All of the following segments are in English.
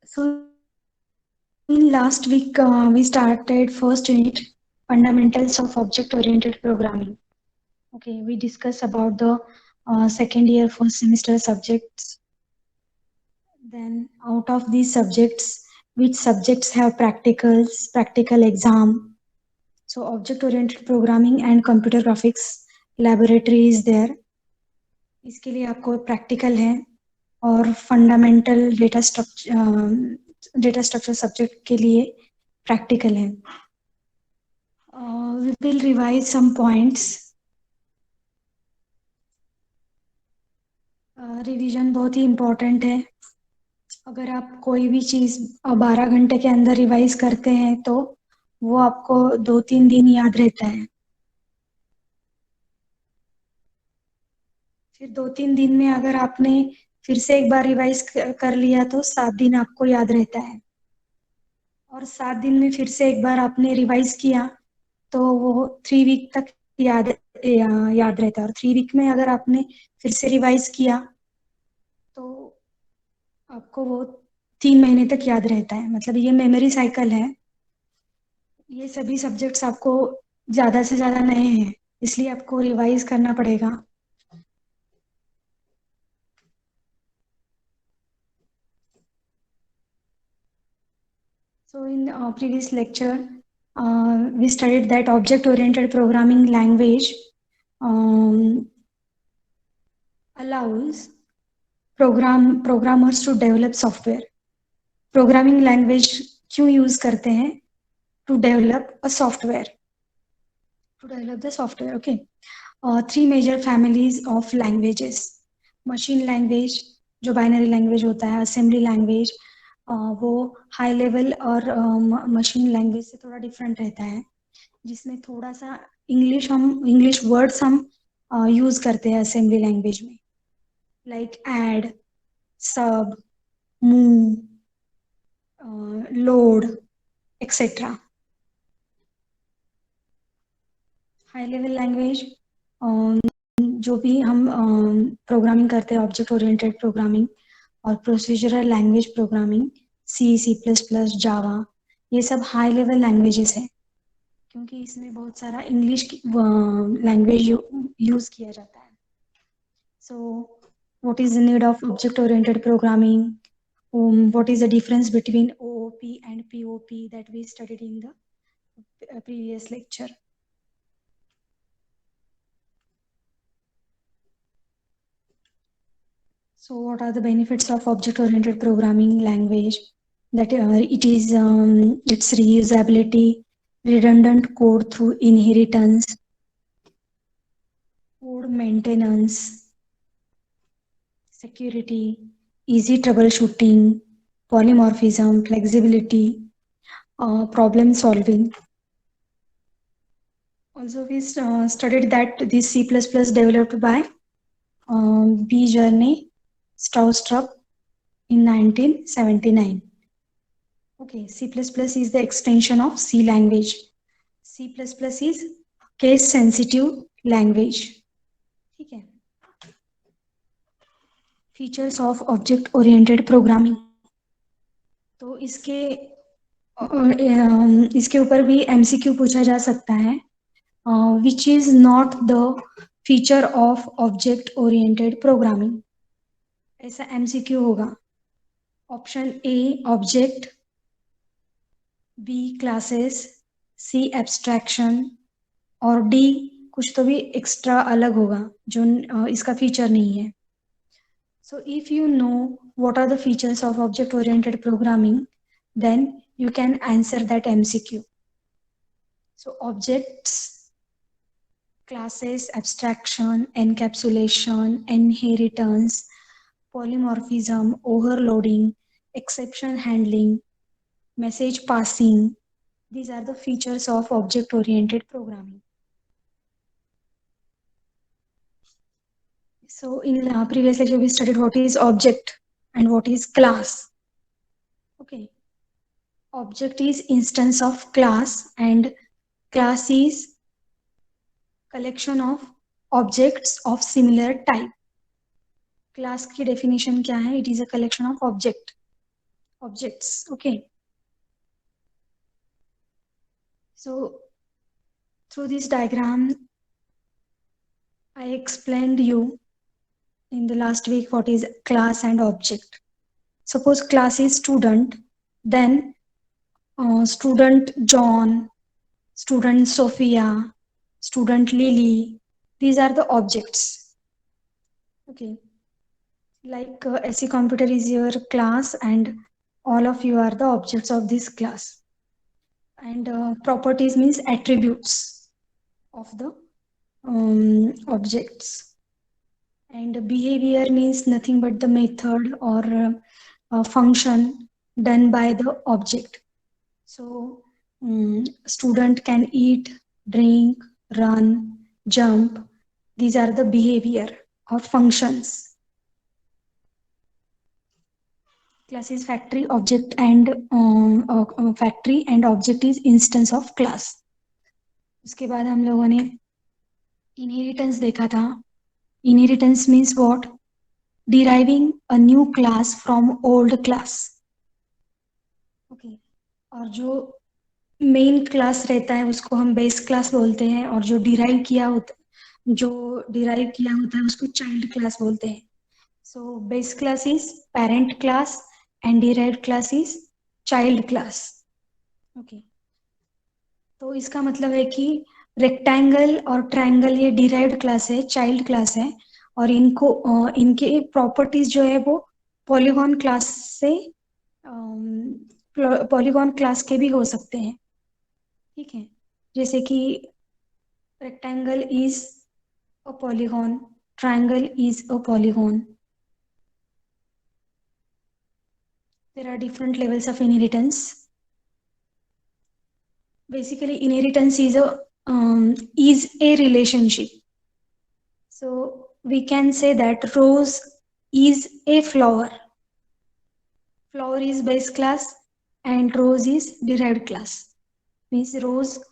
So in last week, we started first unit, fundamentals of object-oriented programming. Okay, we discussed about the second year first semester subjects. Then out of these subjects, which subjects have practicals, practical exam. So object-oriented programming and computer graphics laboratory is there. इसके लिए आपको practical है और fundamental data structure subject के लिए practical है. We will revise some points. Revision बहुत ही important है. अगर आप कोई भी चीज़ 12 घंटे के अंदर रिवाइज करते हैं तो वो आपको 2-3 दिन याद रहता है. फिर 2-3 दिन में अगर आपने फिर से एक बार रिवाइज कर लिया तो 7 दिन आपको याद रहता है. और 7 दिन में फिर से एक बार आपने रिवाइज किया तो वो 3 वीक तक याद रहता है. और 3 वीक में अगर आपने फिर से रिवाइज किया तो आपको वो 3 महीने तक याद रहता है. मतलब ये मेमोरी साइकिल है. ये सभी सब्जेक्ट्स आपको ज़्यादा से ज़्यादा नए हैं, इसलिए आपको रिवाइज करना पड़ेगा. So in previous lecture, we studied that object-oriented programming language allows programmers to develop software. Programming language क्यों use करते हैं? To develop a software. To develop the software, okay. 3 major families of languages. Machine language, जो binary language होता है, assembly language, वो high level और machine language से थोड़ा डिफरेंट रहता है, जिसमें थोड़ा सा इंग्लिश वर्ड्स हम यूज करते हैं असेंबली लैंग्वेज में, लाइक ऐड, सब, move, load, etcetera. High level language जो भी हम प्रोग्रामिंग करते हैं, ऑब्जेक्ट ओरिएंटेड प्रोग्रामिंग और प्रोसीजरल लैंग्वेज प्रोग्रामिंग, C++, जावा, ये सब हाई लेवल लैंग्वेजेस है, क्योंकि इसमें बहुत सारा इंग्लिश लैंग्वेज यूज किया जाता है. So what is the need of object oriented programming? What is the difference between OOP and POP that we studied in the previous lecture? So what are the benefits of object-oriented programming language? That its reusability, redundant code through inheritance, code maintenance, security, easy troubleshooting, polymorphism, flexibility, problem solving. Also, we studied that this C++ developed by B. Journey Stroustrup in 1979. Okay, C++ is the extension of C language. C++ is case sensitive language. ठीक है. Features of object oriented programming. तो इसके ऊपर भी MCQ पूछा जा सकता है. Which is not the feature of object oriented programming? ऐसा MCQ होगा. Option A object, B classes, C abstraction और D कुछ तो भी एक्स्ट्रा अलग होगा जो इसका फीचर नहीं है. So if you know what are the features of object oriented programming, then you can answer that MCQ. So objects, classes, abstraction, encapsulation, inheritance, polymorphism, overloading, exception handling, message passing. These are the features of object-oriented programming. So in previous lecture, we studied what is object and what is class. Okay. Object is instance of class and class is collection of objects of similar type. Class की definition क्या है? It is a collection of object. objects. Okay. So through this diagram, I explained you in the last week what is class and object. Suppose class is student, then student John, student Sophia, student Lily. These are the objects. Okay. Like SC Computer is your class and all of you are the objects of this class. And properties means attributes of the objects. And behavior means nothing but the method or function done by the object. So student can eat, drink, run, jump. These are the behavior or functions. Class is factory object and factory and object is instance of class. उसके बाद हम लोगों ने inheritance देखा था. Inheritance means what? Deriving a new class from old class. Okay. और जो main class रहता है उसको हम बेस क्लास बोलते हैं और जो डिराइव किया होता है उसको चाइल्ड क्लास बोलते हैं. So base class is parent class and derived class is child class. Okay. तो इसका मतलब है कि रेक्टेंगल और ट्रायंगल ये डिराइव्ड क्लास है, चाइल्ड क्लास है और इनके प्रॉपर्टीज जो है वो पॉलीगॉन क्लास से पॉलीगॉन क्लास के भी हो सकते हैं. ठीक है. जैसे कि rectangle is a polygon, triangle is a polygon. There are different levels of inheritance. Basically, inheritance is a relationship. So we can say that rose is a flower. Flower is base class and rose is derived class. Means rose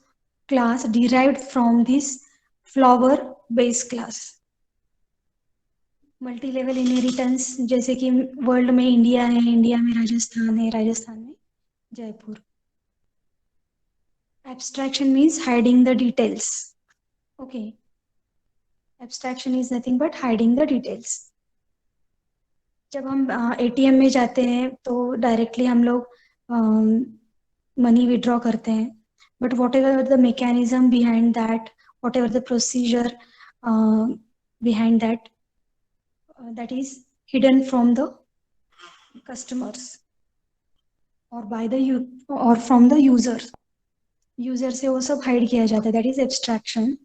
class derived from this flower base class. Multi level inheritance जैसे कि world में India है, India में राजस्थान है, राजस्थान में Jaipur. Abstraction means hiding the details. Okay. Abstraction is nothing but hiding the details. जब हम ATM में जाते हैं तो डायरेक्टली हम लोग मनी विड्रॉ करते हैं. But whatever the mechanism behind that, whatever the procedure behind that, that is hidden from the customers or by the or from the users. User से वो सब हाइड किया जाता है. That is abstraction.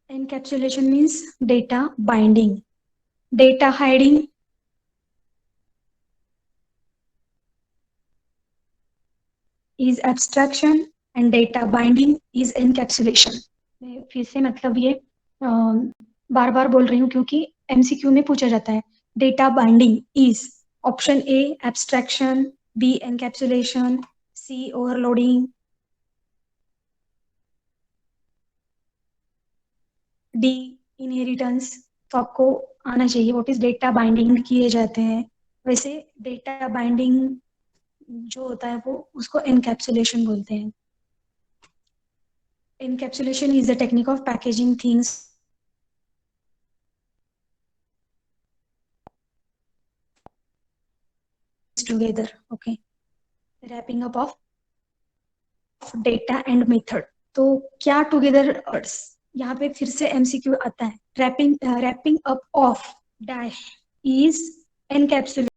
Encapsulation means data binding. Data hiding is abstraction and data binding is encapsulation. मैं फिर से मतलब ये बार बार बोल रही हूँ क्योंकि एमसीक्यू में पूछा जाता है. Data binding is option A abstraction, B encapsulation, C overloading, D inheritance. तो आपको आना चाहिए व्हाट इज डेटा बाइंडिंग किए जाते हैं. वैसे डेटा बाइंडिंग जो होता है वो उसको एनकैप्सुलेशन बोलते हैं. Encapsulation is the technique of packaging things together. Okay. Wrapping up of data and method. तो क्या टुगेदर वर्ड्स यहाँ पे फिर से एमसीक्यू आता है. Wrapping up of data is encapsulation.